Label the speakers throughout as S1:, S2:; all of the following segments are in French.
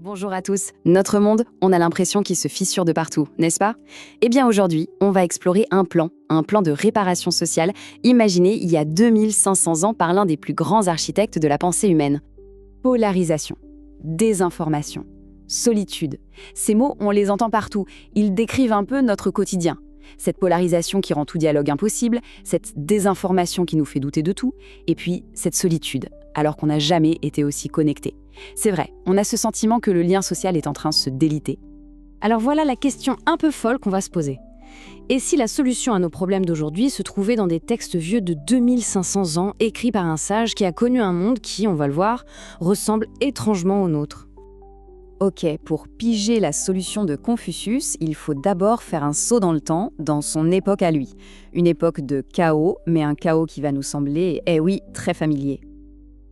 S1: Bonjour à tous. Notre monde, on a l'impression qu'il se fissure de partout, n'est-ce pas? Eh bien aujourd'hui, on va explorer un plan de réparation sociale imaginé il y a 2500 ans par l'un des plus grands architectes de la pensée humaine. Polarisation, désinformation, solitude. Ces mots, on les entend partout. Ils décrivent un peu notre quotidien. Cette polarisation qui rend tout dialogue impossible, cette désinformation qui nous fait douter de tout, et puis cette solitude, alors qu'on n'a jamais été aussi connectés. C'est vrai, on a ce sentiment que le lien social est en train de se déliter. Alors voilà la question un peu folle qu'on va se poser. Et si la solution à nos problèmes d'aujourd'hui se trouvait dans des textes vieux de 2500 ans, écrits par un sage qui a connu un monde qui, on va le voir, ressemble étrangement au nôtre? Ok, pour piger la solution de Confucius, il faut d'abord faire un saut dans le temps, dans son époque à lui. Une époque de chaos, mais un chaos qui va nous sembler, eh oui, très familier.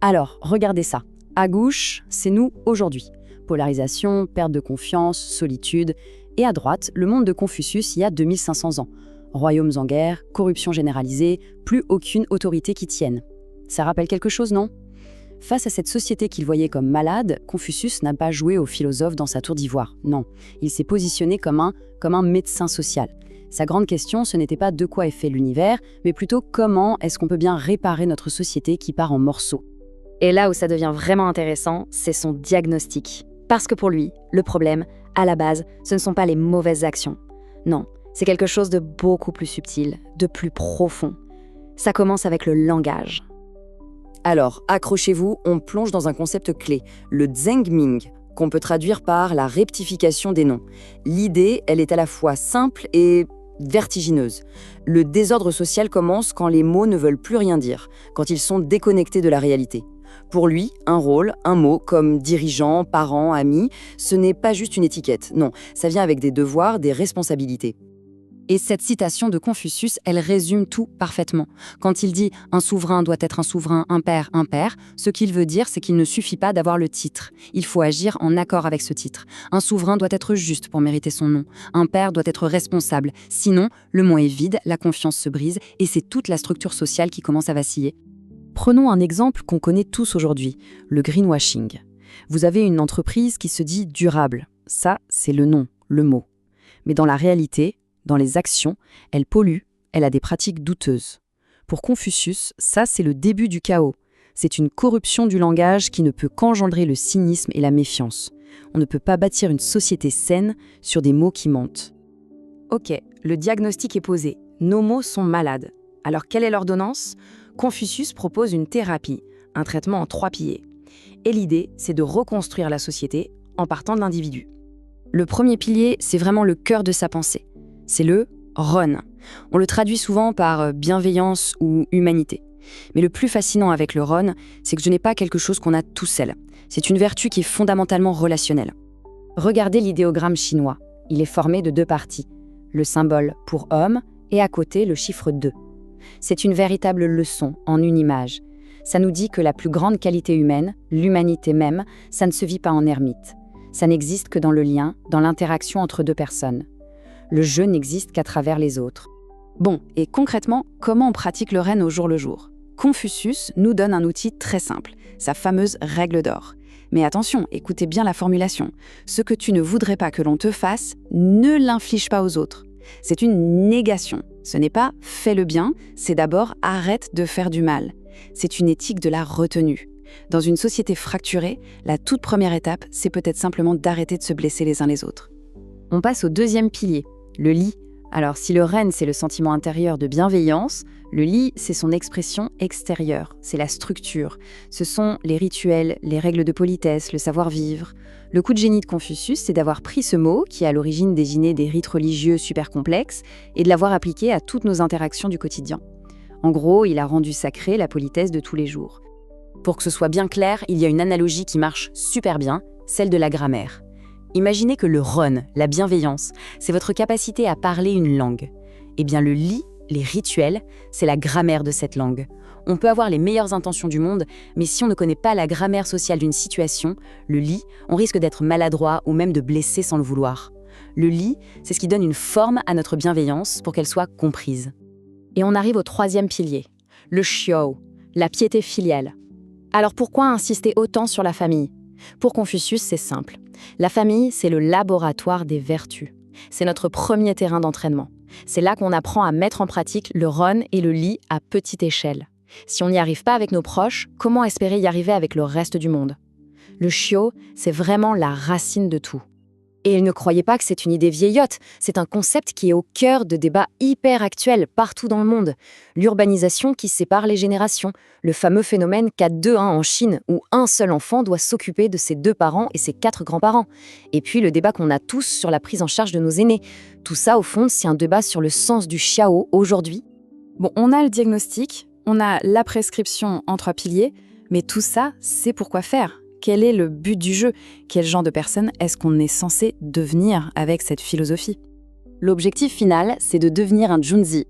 S1: Alors, regardez ça. À gauche, c'est nous aujourd'hui. Polarisation, perte de confiance, solitude. Et à droite, le monde de Confucius il y a 2500 ans. Royaumes en guerre, corruption généralisée, plus aucune autorité qui tienne. Ça rappelle quelque chose, non? Face à cette société qu'il voyait comme malade, Confucius n'a pas joué au philosophe dans sa tour d'ivoire. Non, il s'est positionné comme un médecin social. Sa grande question, ce n'était pas de quoi est fait l'univers, mais plutôt comment est-ce qu'on peut bien réparer notre société qui part en morceaux. Et là où ça devient vraiment intéressant, c'est son diagnostic. Parce que pour lui, le problème, à la base, ce ne sont pas les mauvaises actions. Non, c'est quelque chose de beaucoup plus subtil, de plus profond. Ça commence avec le langage.
S2: Alors, accrochez-vous, on plonge dans un concept clé, le zhengming, qu'on peut traduire par la rectification des noms. L'idée, elle est à la fois simple et vertigineuse. Le désordre social commence quand les mots ne veulent plus rien dire, quand ils sont déconnectés de la réalité. Pour lui, un rôle, un mot, comme dirigeant, parent, ami, ce n'est pas juste une étiquette. Non, ça vient avec des devoirs, des responsabilités.
S1: Et cette citation de Confucius, elle résume tout parfaitement. Quand il dit « un souverain doit être un souverain, un père, ce qu'il veut dire, c'est qu'il ne suffit pas d'avoir le titre. Il faut agir en accord avec ce titre. Un souverain doit être juste pour mériter son nom. Un père doit être responsable. Sinon, le mot est vide, la confiance se brise, et c'est toute la structure sociale qui commence à vaciller. » Prenons un exemple qu'on connaît tous aujourd'hui, le greenwashing. Vous avez une entreprise qui se dit durable. Ça, c'est le nom, le mot. Mais dans la réalité, dans les actions, elle pollue, elle a des pratiques douteuses. Pour Confucius, ça c'est le début du chaos. C'est une corruption du langage qui ne peut qu'engendrer le cynisme et la méfiance. On ne peut pas bâtir une société saine sur des mots qui mentent. Ok, le diagnostic est posé. Nos mots sont malades. Alors quelle est l'ordonnance? Confucius propose une thérapie, un traitement en 3 piliers. Et l'idée, c'est de reconstruire la société en partant de l'individu. Le premier pilier, c'est vraiment le cœur de sa pensée. C'est le Ron. On le traduit souvent par bienveillance ou humanité. Mais le plus fascinant avec le Ron, c'est que ce n'est pas quelque chose qu'on a tout seul. C'est une vertu qui est fondamentalement relationnelle. Regardez l'idéogramme chinois. Il est formé de 2 parties. Le symbole pour homme et à côté le chiffre 2. C'est une véritable leçon en une image. Ça nous dit que la plus grande qualité humaine, l'humanité même, ça ne se vit pas en ermite. Ça n'existe que dans le lien, dans l'interaction entre 2 personnes. Le jeu n'existe qu'à travers les autres. Bon, et concrètement, comment on pratique le Ren au jour le jour? Confucius nous donne un outil très simple, sa fameuse règle d'or. Mais attention, écoutez bien la formulation. Ce que tu ne voudrais pas que l'on te fasse, ne l'inflige pas aux autres. C'est une négation. Ce n'est pas « fais le bien », c'est d'abord « arrête de faire du mal ». C'est une éthique de la retenue. Dans une société fracturée, la toute première étape, c'est peut-être simplement d'arrêter de se blesser les uns les autres. On passe au deuxième pilier, le li. Alors si le ren, c'est le sentiment intérieur de bienveillance, le li, c'est son expression extérieure, c'est la structure. Ce sont les rituels, les règles de politesse, le savoir-vivre. Le coup de génie de Confucius, c'est d'avoir pris ce mot, qui à l'origine désignait des rites religieux super complexes, et de l'avoir appliqué à toutes nos interactions du quotidien. En gros, il a rendu sacré la politesse de tous les jours. Pour que ce soit bien clair, il y a une analogie qui marche super bien, celle de la grammaire. Imaginez que le ron, la bienveillance, c'est votre capacité à parler une langue. Eh bien le li, les rituels, c'est la grammaire de cette langue. On peut avoir les meilleures intentions du monde, mais si on ne connaît pas la grammaire sociale d'une situation, le li, on risque d'être maladroit ou même de blesser sans le vouloir. Le li, c'est ce qui donne une forme à notre bienveillance pour qu'elle soit comprise. Et on arrive au 3e pilier, le xiao, la piété filiale. Alors pourquoi insister autant sur la famille?
S3: Pour Confucius, c'est simple. La famille, c'est le laboratoire des vertus. C'est notre premier terrain d'entraînement. C'est là qu'on apprend à mettre en pratique le Ron et le Li à petite échelle. Si on n'y arrive pas avec nos proches, comment espérer y arriver avec le reste du monde? Le Shio, c'est vraiment la racine de tout.
S1: Et ne croyez pas que c'est une idée vieillotte, c'est un concept qui est au cœur de débats hyper actuels partout dans le monde. L'urbanisation qui sépare les générations, le fameux phénomène 4-2-1 en Chine, où un seul enfant doit s'occuper de ses 2 parents et ses 4 grands-parents. Et puis le débat qu'on a tous sur la prise en charge de nos aînés. Tout ça, au fond, c'est un débat sur le sens du Xiao aujourd'hui.
S3: Bon, on a le diagnostic, on a la prescription en 3 piliers, mais tout ça, c'est pour quoi faire? Quel est le but du jeu? Quel genre de personne est-ce qu'on est censé devenir avec cette philosophie?
S1: L'objectif final, c'est de devenir un Junzi.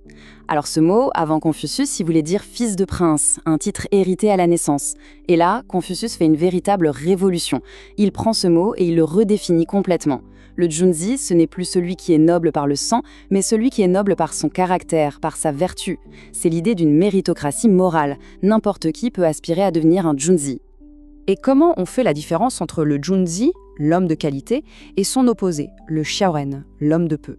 S1: Alors ce mot, avant Confucius, il voulait dire fils de prince, un titre hérité à la naissance. Et là, Confucius fait une véritable révolution. Il prend ce mot et il le redéfinit complètement. Le Junzi, ce n'est plus celui qui est noble par le sang, mais celui qui est noble par son caractère, par sa vertu. C'est l'idée d'une méritocratie morale. N'importe qui peut aspirer à devenir un Junzi.
S3: Et comment on fait la différence entre le Junzi, l'homme de qualité, et son opposé, le Xiaoren, l'homme de peu?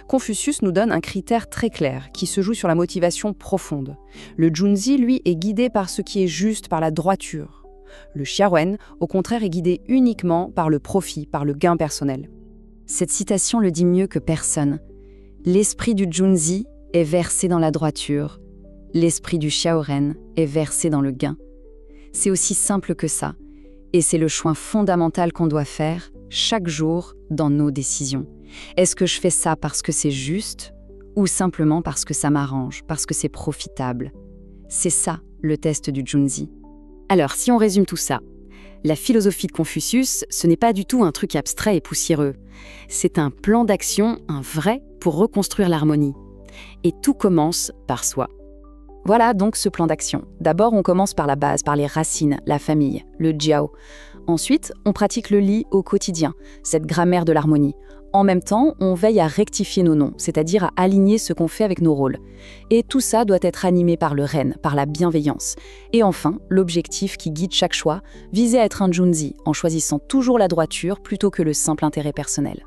S3: Confucius nous donne un critère très clair qui se joue sur la motivation profonde. Le Junzi, lui, est guidé par ce qui est juste, par la droiture. Le Xiaoren, au contraire, est guidé uniquement par le profit, par le gain personnel.
S1: Cette citation le dit mieux que personne. L'esprit du Junzi est versé dans la droiture. L'esprit du Xiaoren est versé dans le gain. C'est aussi simple que ça. Et c'est le choix fondamental qu'on doit faire chaque jour dans nos décisions. Est-ce que je fais ça parce que c'est juste ou simplement parce que ça m'arrange, parce que c'est profitable? C'est ça, le test du Junzi. Alors, si on résume tout ça, la philosophie de Confucius, ce n'est pas du tout un truc abstrait et poussiéreux. C'est un plan d'action, un vrai, pour reconstruire l'harmonie. Et tout commence par soi. Voilà donc ce plan d'action. D'abord, on commence par la base, par les racines, la famille, le jiao. Ensuite, on pratique le li au quotidien, cette grammaire de l'harmonie. En même temps, on veille à rectifier nos noms, c'est-à-dire à aligner ce qu'on fait avec nos rôles. Et tout ça doit être animé par le ren, par la bienveillance. Et enfin, l'objectif qui guide chaque choix, viser à être un Junzi, en choisissant toujours la droiture plutôt que le simple intérêt personnel.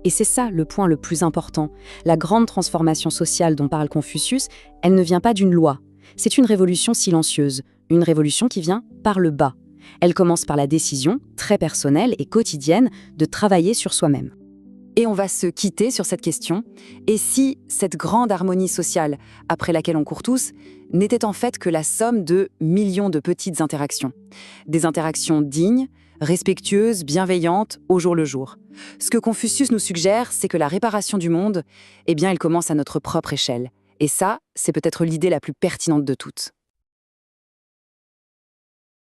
S1: Et c'est ça le point le plus important. La grande transformation sociale dont parle Confucius, elle ne vient pas d'une loi. C'est une révolution silencieuse, une révolution qui vient par le bas. Elle commence par la décision, très personnelle et quotidienne, de travailler sur soi-même. Et on va se quitter sur cette question. Et si cette grande harmonie sociale, après laquelle on court tous, n'était en fait que la somme de millions de petites interactions? Des interactions dignes, respectueuses, bienveillantes, au jour le jour. Ce que Confucius nous suggère, c'est que la réparation du monde, eh bien, elle commence à notre propre échelle. Et ça, c'est peut-être l'idée la plus pertinente de toutes.